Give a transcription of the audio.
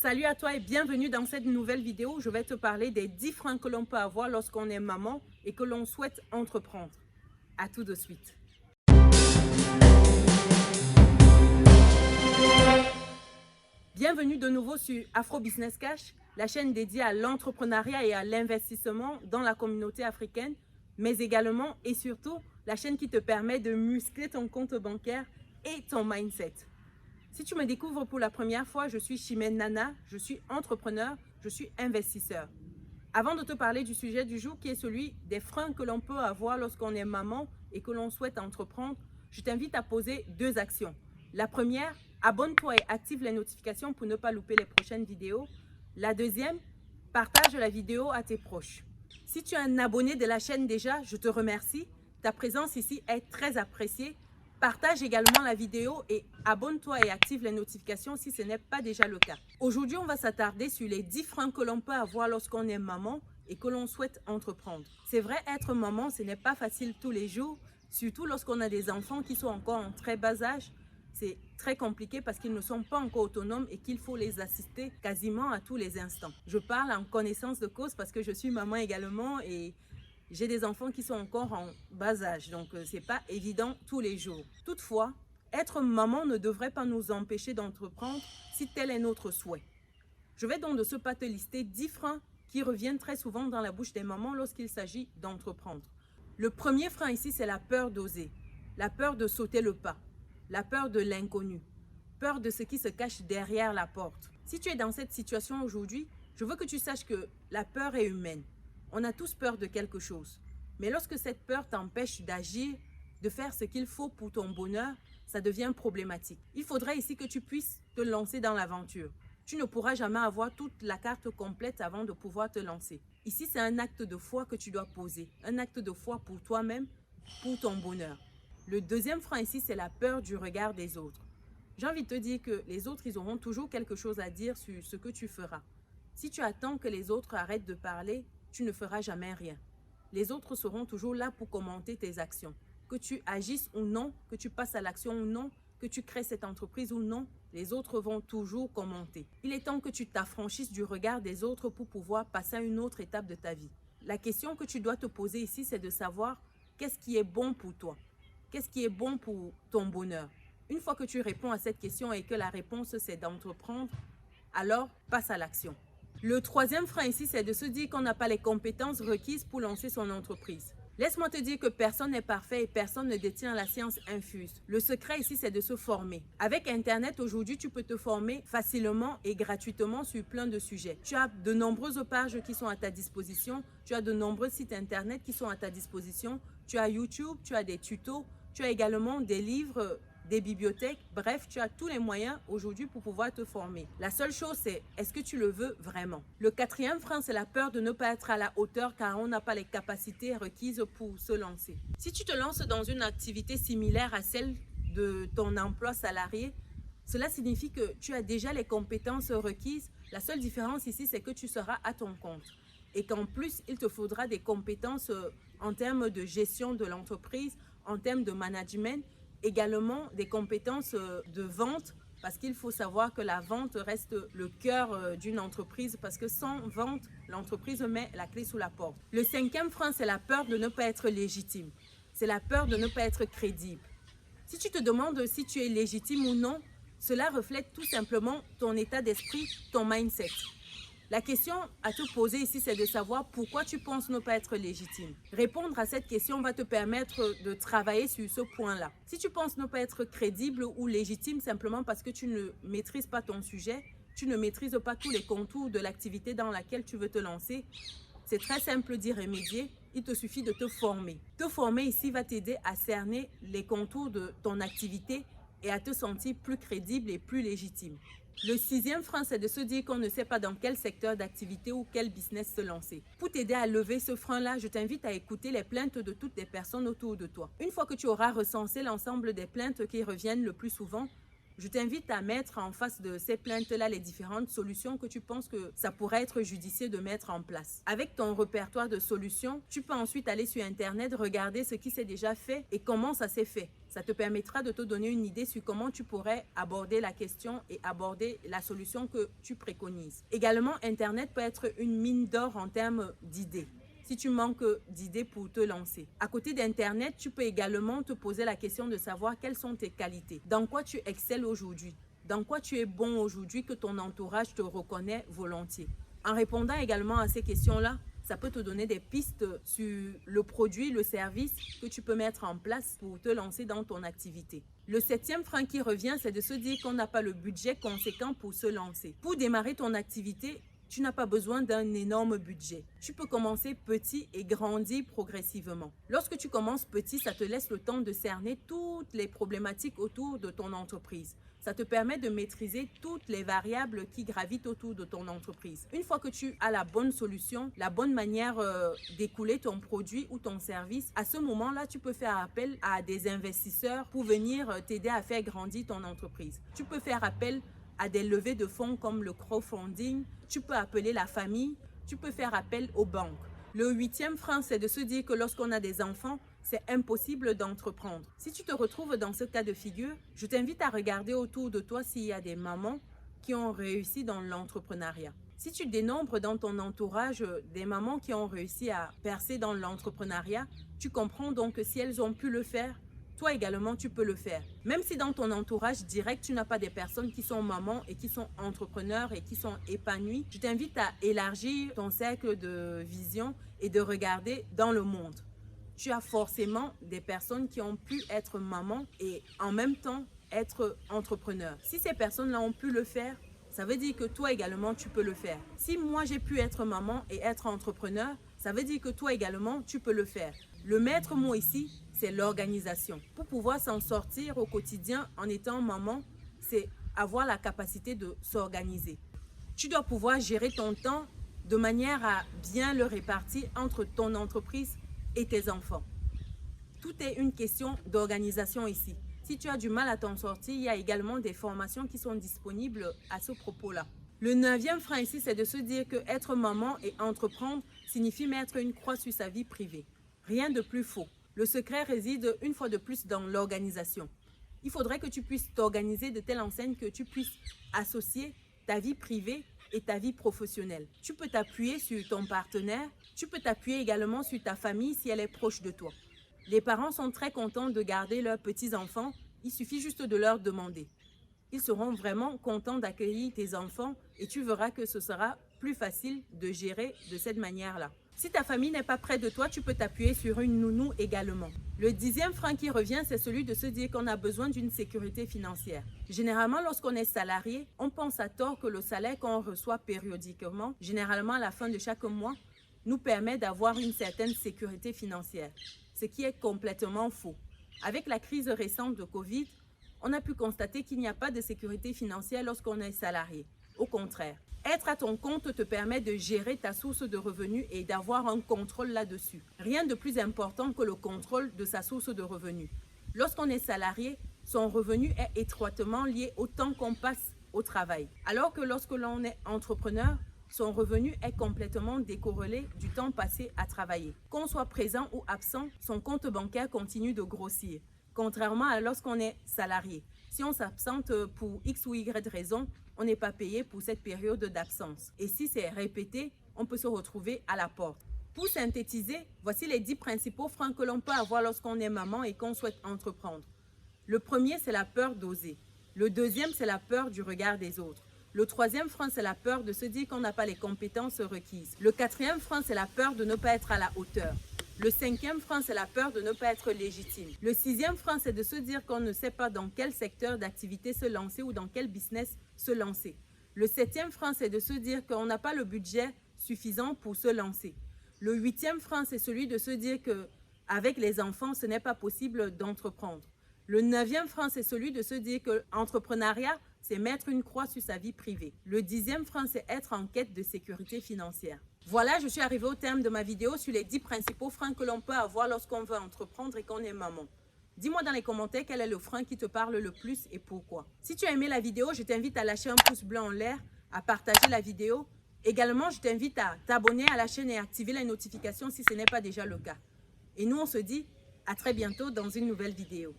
Salut à toi et bienvenue dans cette nouvelle vidéo où je vais te parler des 10 freins que l'on peut avoir lorsqu'on est maman et que l'on souhaite entreprendre. À tout de suite. Bienvenue de nouveau sur Afro Business Cash, la chaîne dédiée à l'entrepreneuriat et à l'investissement dans la communauté africaine, mais également et surtout la chaîne qui te permet de muscler ton compte bancaire et ton mindset. Si tu me découvres pour la première fois, je suis Chimène Nana, je suis entrepreneur, je suis investisseur. Avant de te parler du sujet du jour qui est celui des freins que l'on peut avoir lorsqu'on est maman et que l'on souhaite entreprendre, je t'invite à poser 2 actions. La première, abonne-toi et active les notifications pour ne pas louper les prochaines vidéos. La deuxième, partage la vidéo à tes proches. Si tu es un abonné de la chaîne déjà, je te remercie. Ta présence ici est très appréciée. Partage également la vidéo et abonne-toi et active les notifications si ce n'est pas déjà le cas. Aujourd'hui, on va s'attarder sur les 10 freins que l'on peut avoir lorsqu'on est maman et que l'on souhaite entreprendre. C'est vrai, être maman, ce n'est pas facile tous les jours, surtout lorsqu'on a des enfants qui sont encore en très bas âge. C'est très compliqué parce qu'ils ne sont pas encore autonomes et qu'il faut les assister quasiment à tous les instants. Je parle en connaissance de cause parce que je suis maman également et j'ai des enfants qui sont encore en bas âge, donc ce n'est pas évident tous les jours. Toutefois, être maman ne devrait pas nous empêcher d'entreprendre si tel est notre souhait. Je vais donc de ce pas te lister 10 freins qui reviennent très souvent dans la bouche des mamans lorsqu'il s'agit d'entreprendre. Le premier frein ici, c'est la peur d'oser, la peur de sauter le pas, la peur de l'inconnu, peur de ce qui se cache derrière la porte. Si tu es dans cette situation aujourd'hui, je veux que tu saches que la peur est humaine. On a tous peur de quelque chose. Mais lorsque cette peur t'empêche d'agir, de faire ce qu'il faut pour ton bonheur, ça devient problématique. Il faudrait ici que tu puisses te lancer dans l'aventure. Tu ne pourras jamais avoir toute la carte complète avant de pouvoir te lancer. Ici, c'est un acte de foi que tu dois poser. Un acte de foi pour toi-même, pour ton bonheur. Le deuxième frein ici, c'est la peur du regard des autres. J'ai envie de te dire que les autres, ils auront toujours quelque chose à dire sur ce que tu feras. Si tu attends que les autres arrêtent de parler, tu ne feras jamais rien. Les autres seront toujours là pour commenter tes actions. Que tu agisses ou non, que tu passes à l'action ou non, que tu crées cette entreprise ou non, les autres vont toujours commenter. Il est temps que tu t'affranchisses du regard des autres pour pouvoir passer à une autre étape de ta vie. La question que tu dois te poser ici, c'est de savoir qu'est-ce qui est bon pour toi? Qu'est-ce qui est bon pour ton bonheur? Une fois que tu réponds à cette question et que la réponse c'est d'entreprendre, alors passe à l'action. Le troisième frein ici, c'est de se dire qu'on n'a pas les compétences requises pour lancer son entreprise. Laisse-moi te dire que personne n'est parfait et personne ne détient la science infuse. Le secret ici, c'est de se former. Avec Internet, aujourd'hui, tu peux te former facilement et gratuitement sur plein de sujets. Tu as de nombreuses pages qui sont à ta disposition. Tu as de nombreux sites Internet qui sont à ta disposition. Tu as YouTube, tu as des tutos. Tu as également des livres, des bibliothèques, bref, tu as tous les moyens aujourd'hui pour pouvoir te former. La seule chose, c'est est-ce que tu le veux vraiment? Le quatrième frein, c'est la peur de ne pas être à la hauteur car on n'a pas les capacités requises pour se lancer. Si tu te lances dans une activité similaire à celle de ton emploi salarié, cela signifie que tu as déjà les compétences requises. La seule différence ici, c'est que tu seras à ton compte. Et qu'en plus, il te faudra des compétences en termes de gestion de l'entreprise, en termes de management, également des compétences de vente, parce qu'il faut savoir que la vente reste le cœur d'une entreprise, parce que sans vente, l'entreprise met la clé sous la porte. Le cinquième frein, c'est la peur de ne pas être légitime. C'est la peur de ne pas être crédible. Si tu te demandes si tu es légitime ou non, cela reflète tout simplement ton état d'esprit, ton mindset. La question à te poser ici, c'est de savoir pourquoi tu penses ne pas être légitime. Répondre à cette question va te permettre de travailler sur ce point-là. Si tu penses ne pas être crédible ou légitime simplement parce que tu ne maîtrises pas ton sujet, tu ne maîtrises pas tous les contours de l'activité dans laquelle tu veux te lancer, c'est très simple d'y remédier. Il te suffit de te former. Te former ici va t'aider à cerner les contours de ton activité et à te sentir plus crédible et plus légitime. Le sixième frein, c'est de se dire qu'on ne sait pas dans quel secteur d'activité ou quel business se lancer. Pour t'aider à lever ce frein-là, je t'invite à écouter les plaintes de toutes les personnes autour de toi. Une fois que tu auras recensé l'ensemble des plaintes qui reviennent le plus souvent, Je t'invite à mettre en face de ces plaintes-là les différentes solutions que tu penses que ça pourrait être judicieux de mettre en place. Avec ton répertoire de solutions, tu peux ensuite aller sur Internet, regarder ce qui s'est déjà fait et comment ça s'est fait. Ça te permettra de te donner une idée sur comment tu pourrais aborder la question et aborder la solution que tu préconises. Également, Internet peut être une mine d'or en termes d'idées. Si tu manques d'idées pour te lancer. À côté d'Internet, tu peux également te poser la question de savoir quelles sont tes qualités. Dans quoi tu excelles aujourd'hui? Dans quoi tu es bon aujourd'hui que ton entourage te reconnaît volontiers? En répondant également à ces questions-là, ça peut te donner des pistes sur le produit, le service que tu peux mettre en place pour te lancer dans ton activité. Le 7e frein qui revient, c'est de se dire qu'on n'a pas le budget conséquent pour se lancer. Pour démarrer ton activité, tu n'as pas besoin d'un énorme budget. Tu peux commencer petit et grandir progressivement. Lorsque tu commences petit, ça te laisse le temps de cerner toutes les problématiques autour de ton entreprise. Ça te permet de maîtriser toutes les variables qui gravitent autour de ton entreprise. Une fois que tu as la bonne solution, la bonne manière d'écouler ton produit ou ton service, à ce moment-là, tu peux faire appel à des investisseurs pour venir t'aider à faire grandir ton entreprise. Tu peux faire appel à des levées de fonds comme le crowdfunding, tu peux appeler la famille, tu peux faire appel aux banques. Le 8e frein, c'est de se dire que lorsqu'on a des enfants, c'est impossible d'entreprendre. Si tu te retrouves dans ce cas de figure, je t'invite à regarder autour de toi s'il y a des mamans qui ont réussi dans l'entrepreneuriat. Si tu dénombres dans ton entourage des mamans qui ont réussi à percer dans l'entrepreneuriat, tu comprends donc que si elles ont pu le faire, toi également, tu peux le faire. Même si dans ton entourage direct, tu n'as pas des personnes qui sont mamans et qui sont entrepreneurs et qui sont épanouies, je t'invite à élargir ton cercle de vision et de regarder dans le monde. Tu as forcément des personnes qui ont pu être mamans et en même temps être entrepreneurs. Si ces personnes-là ont pu le faire, ça veut dire que toi également, tu peux le faire. Si moi, j'ai pu être maman et être entrepreneur, ça veut dire que toi également, tu peux le faire. Le maître mot ici, c'est l'organisation. Pour pouvoir s'en sortir au quotidien en étant maman, c'est avoir la capacité de s'organiser. Tu dois pouvoir gérer ton temps de manière à bien le répartir entre ton entreprise et tes enfants. Tout est une question d'organisation ici. Si tu as du mal à t'en sortir, il y a également des formations qui sont disponibles à ce propos-là. Le 9e frein ici, c'est de se dire que être maman et entreprendre signifie mettre une croix sur sa vie privée. Rien de plus faux. Le secret réside une fois de plus dans l'organisation. Il faudrait que tu puisses t'organiser de telle enseigne que tu puisses associer ta vie privée et ta vie professionnelle. Tu peux t'appuyer sur ton partenaire, tu peux t'appuyer également sur ta famille si elle est proche de toi. Les parents sont très contents de garder leurs petits-enfants, il suffit juste de leur demander. Ils seront vraiment contents d'accueillir tes enfants et tu verras que ce sera plus facile de gérer de cette manière-là. Si ta famille n'est pas près de toi, tu peux t'appuyer sur une nounou également. Le 10e frein qui revient, c'est celui de se dire qu'on a besoin d'une sécurité financière. Généralement, lorsqu'on est salarié, on pense à tort que le salaire qu'on reçoit périodiquement, généralement à la fin de chaque mois, nous permet d'avoir une certaine sécurité financière, ce qui est complètement faux. Avec la crise récente de Covid, on a pu constater qu'il n'y a pas de sécurité financière lorsqu'on est salarié. Au contraire, être à ton compte te permet de gérer ta source de revenus et d'avoir un contrôle là-dessus. Rien de plus important que le contrôle de sa source de revenus. Lorsqu'on est salarié, son revenu est étroitement lié au temps qu'on passe au travail. Alors que lorsque l'on est entrepreneur, son revenu est complètement décorrélé du temps passé à travailler. Qu'on soit présent ou absent, son compte bancaire continue de grossir, contrairement à lorsqu'on est salarié. Si on s'absente pour X ou Y raison, on n'est pas payé pour cette période d'absence. Et si c'est répété, on peut se retrouver à la porte. Pour synthétiser, voici les 10 principaux freins que l'on peut avoir lorsqu'on est maman et qu'on souhaite entreprendre. Le premier, c'est la peur d'oser. Le deuxième, c'est la peur du regard des autres. Le 3e frein, c'est la peur de se dire qu'on n'a pas les compétences requises. Le 4e frein, c'est la peur de ne pas être à la hauteur. Le 5e frein, c'est la peur de ne pas être légitime. Le 6e frein, c'est de se dire qu'on ne sait pas dans quel secteur d'activité se lancer ou dans quel business se lancer. Le 7e frein, c'est de se dire qu'on n'a pas le budget suffisant pour se lancer. Le 8e frein, c'est celui de se dire qu'avec les enfants, ce n'est pas possible d'entreprendre. Le 9e frein, c'est celui de se dire que l'entrepreneuriat, c'est mettre une croix sur sa vie privée. Le 10e frein, c'est être en quête de sécurité financière. Voilà, je suis arrivée au terme de ma vidéo sur les 10 principaux freins que l'on peut avoir lorsqu'on veut entreprendre et qu'on est maman. Dis-moi dans les commentaires quel est le frein qui te parle le plus et pourquoi. Si tu as aimé la vidéo, je t'invite à lâcher un pouce bleu en l'air, à partager la vidéo. Également, je t'invite à t'abonner à la chaîne et activer les notifications si ce n'est pas déjà le cas. Et nous, on se dit à très bientôt dans une nouvelle vidéo.